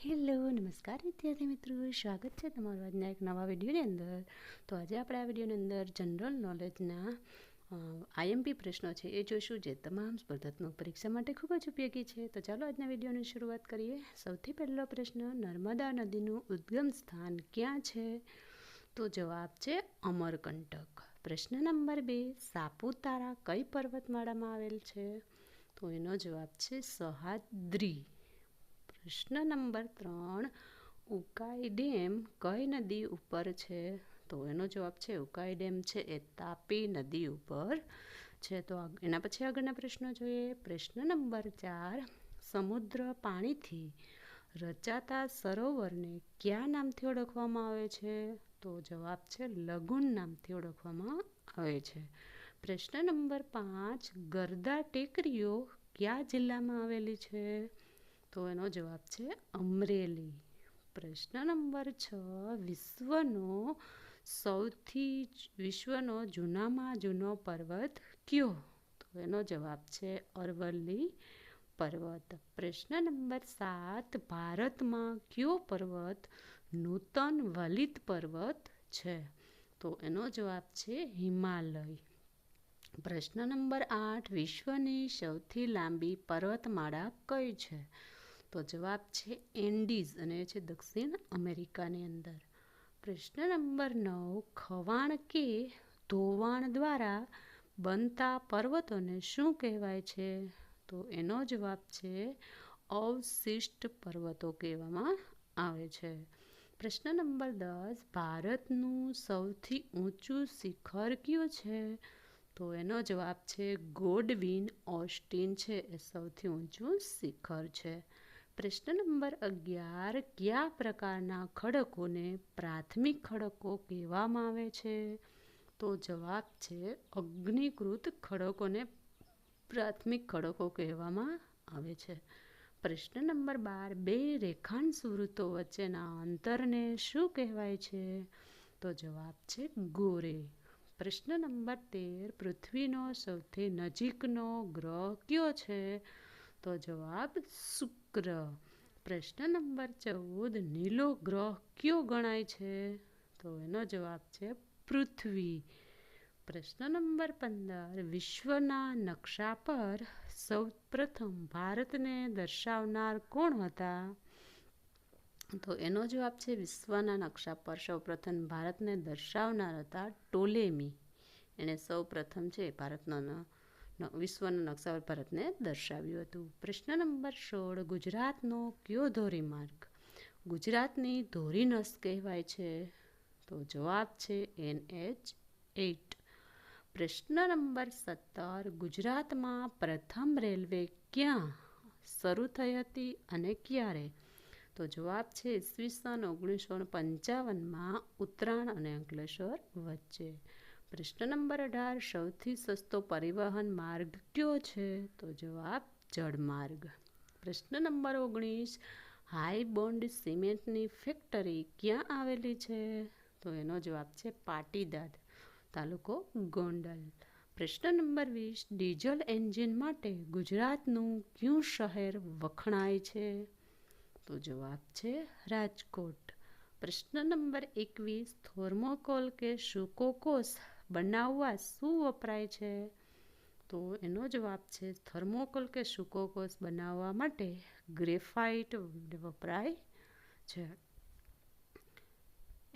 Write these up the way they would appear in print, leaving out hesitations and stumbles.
Hello નમસ્કાર વિદ્યાર્થી મિત્રો, સ્વાગત છે તમારું આજના એક નવા વિડીયોની અંદર. તો આજે આપણે આ વિડીયોની અંદર જનરલ નોલેજના આઈએમપી પ્રશ્નો છે એ જોઈશું, જે તમામ સ્પર્ધાત્મક પરીક્ષા માટે ખૂબ જ ઉપયોગી છે. તો ચાલો આજના વિડીયોની શરૂઆત કરીએ. સૌથી પહેલો પ્રશ્ન, નર્મદા નદીનું ઉદ્ગમ સ્થાન ક્યાં છે? તો જવાબ છે અમરકંટક. પ્રશ્ન નંબર 2, સાપુતારા કઈ પર્વતમાળામાં આવેલ છે? તો એનો જવાબ છે સહ્યાદ્રી. પ્રશ્ન નંબર 3, ઉકાઈ ડેમ કઈ નદી ઉપર છે? તો એનો જવાબ છે ઉકાઈ ડેમ છે એ તાપી નદી ઉપર છે. તો એના પછી આગળના પ્રશ્નો જોઈએ. પ્રશ્ન નંબર 4, સમુદ્ર પાણીથી રચાતા સરોવરને કયા નામથી ઓળખવામાં આવે છે? તો જવાબ છે લગુન નામથી ઓળખવામાં આવે છે. પ્રશ્ન નંબર 5, ગરદા ટેકરીઓ કયા જિલ્લામાં આવેલી છે? તો એનો જવાબ છે અમરેલી. પ્રશ્ન નંબર 6, વિશ્વનો જૂનામાં જૂનો પર્વત કયો? તો એનો જવાબ છે અરવલ્લી પર્વત. પ્રશ્ન નંબર 7, ભારતમાં કયો પર્વત નૂતન વલિત પર્વત છે? તો એનો જવાબ છે હિમાલય. પ્રશ્ન નંબર 8, વિશ્વની સૌથી લાંબી પર્વતમાળા કઈ છે? તો જવાબ છે એન્ડીઝ, અને એ છે દક્ષિણ અમેરિકાની અંદર. પ્રશ્ન નંબર 9, ખવાણ કે ધોવાણ દ્વારા બનતા પર્વતોને શું કહેવાય છે? તો એનો જવાબ છે અવશિષ્ટ પર્વતો કહેવામાં આવે છે. પ્રશ્ન નંબર 10, ભારતનું સૌથી ઊંચું શિખર કયું છે? તો એનો જવાબ છે ગોડવિન ઓસ્ટિન છે એ સૌથી ઊંચું શિખર છે. પ્રશ્ન નંબર 11, કયા પ્રકારના ખડકોને પ્રાથમિક ખડકો કહેવામાં આવે છે? તો જવાબ છે અગ્નિકૃત ખડકોને પ્રાથમિક ખડકો કહેવામાં આવે છે. પ્રશ્ન નંબર 12, બે રેખાંશ વૃત્તો વચ્ચેના અંતરને શું કહેવાય છે? તો જવાબ છે ગોરે. પ્રશ્ન નંબર 13, પૃથ્વીનો સૌથી નજીકનો ગ્રહ કયો છે? તો જવાબ શુક્ર. પ્રશ્ન નંબર 14, નીલો ગ્રહ કયો ગણાય છે? તો એનો જવાબ છે પૃથ્વી. પ્રશ્ન નંબર 15, વિશ્વના નકશા પર સૌપ્રથમ ભારતને દર્શાવનાર કોણ હતા? તો એનો જવાબ છે વિશ્વના નકશા પર સૌપ્રથમ ભારતને દર્શાવનાર હતા ટોલેમી. એણે સૌપ્રથમ છે વિશ્વના નકશા પર ભારતને દર્શાવ્યું હતું. પ્રશ્ન નંબર 16, ગુજરાતનો કયો ધોરીમાર્ગ ગુજરાતની ધોરીનસ કહેવાય છે? તો જવાબ છે NH8. પ્રશ્ન નંબર 17, ગુજરાતમાં પ્રથમ રેલવે ક્યાં શરૂ થઈ હતી અને ક્યારે? તો જવાબ છે ઈસવીસન 1955માં ઉત્તરાયણ અને અંકલેશ્વર વચ્ચે. પ્રશ્ન નંબર 18, સૌથી સસ્તો પરિવહન માર્ગ કયો છે? તો જવાબ જળમાર્ગ. પ્રશ્ન નંબર 19, હાઈ બોન્ડ સિમેન્ટની ફેક્ટરી ક્યાં આવેલી છે? તો એનો જવાબ છે પાટીદાદ, તાલુકો ગોંડલ. પ્રશ્ન નંબર 20, ડીઝલ એન્જિન માટે ગુજરાતનું કયું શહેર વખણાય છે? તો જવાબ છે રાજકોટ. પ્રશ્ન નંબર 21, થર્મોકોલ કે સૂકો કોષ બનાવવા શું વપરાય છે? તો એનો જવાબ છે થર્મોકોલ કે સૂકો કોષ બનાવવા માટે ગ્રેફાઇટ વપરાય છે.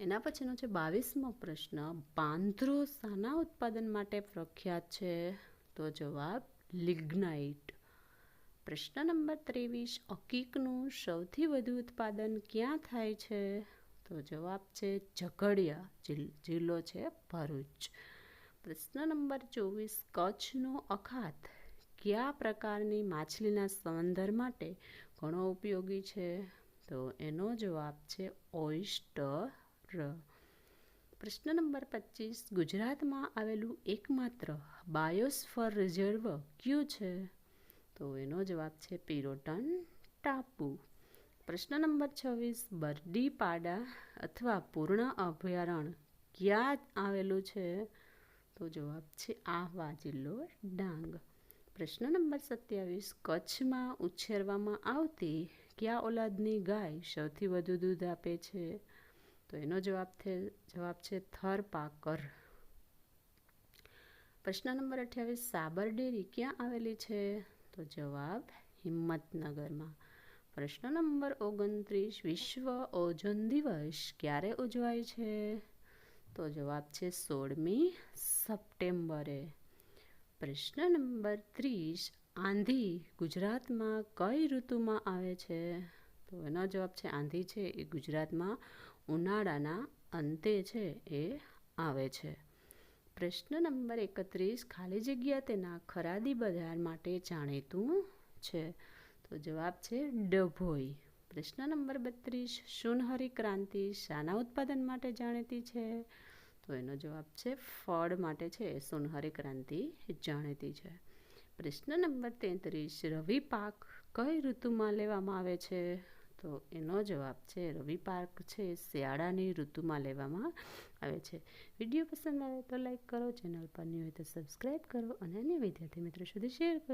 એના પછીનો છે 22મો પ્રશ્ન, પાંધરો શાના ઉત્પાદન માટે પ્રખ્યાત છે? તો જવાબ લિગ્નાઇટ. પ્રશ્ન નંબર 23, અકીકનું સૌથી વધુ ઉત્પાદન ક્યાં થાય છે? તો જવાબ છે ઝઘડિયા, જિલ્લો છે ભરૂચ. પ્રશ્ન નંબર 24, કચ્છનો અખાત કયા પ્રકારની માછલીના સંવર્ધન માટે ઘણો ઉપયોગી છે? તો એનો જવાબ છે ઓયસ્ટર. પ્રશ્ન નંબર 25, ગુજરાતમાં આવેલું એકમાત્ર બાયોસ્ફિયર રિઝર્વ કયું છે? તો એનો જવાબ છે પિરોટન ટાપુ. પ્રશ્ન નંબર 26, બરડીપાડા અથવા પૂર્ણ અભયારણ્ય ક્યાં આવેલું છે? તો જવાબ છે આહવા, જિલ્લો ડાંગ. પ્રશ્ન નંબર 27, કચ્છમાં ઉછેરવામાં આવતી કયા ઓલાદની ગાય સૌથી વધુ દૂધ આપે છે? તો એનો જવાબ છે થરપારકર. પ્રશ્ન નંબર 28, સાબર ડેરી ક્યાં આવેલી છે? તો જવાબ હિંમતનગરમાં. પ્રશ્ન નંબર 29, વિશ્વ ઓઝોન દિવસ ક્યારે ઉજવાય છે? તો જવાબ છે 16મી સપ્ટેમ્બરે. પ્રશ્ન નંબર 30, આંધી ગુજરાતમાં કઈ ઋતુમાં આવે છે? તો એનો જવાબ છે આંધી છે એ ગુજરાતમાં ઉનાળાના અંતે છે એ આવે છે. પ્રશ્ન નંબર 31, ખાલી જગ્યા તેના ખરાદી બજાર માટે જાણીતું છે? તો જવાબ છે ડભોઈ. પ્રશ્ન નંબર 32, સોનહરી ક્રાંતિ શાના ઉત્પાદન માટે જાણીતી છે? તો એનો જવાબ છે ફળ માટે છે સોનહરી ક્રાંતિ જાણીતી છે. પ્રશ્ન નંબર 33, રવિ પાક કઈ ઋતુમાં લેવામાં આવે છે? તો એનો જવાબ છે રવિ પાક છે શિયાળાની ઋતુમાં લેવામાં આવે છે. વિડીયો પસંદ આવે તો લાઈક કરો, ચેનલ પર ન્યૂ હોય તો સબસ્ક્રાઈબ કરો અને અન્ય વિદ્યાર્થી મિત્રો સુધી શેર કરો.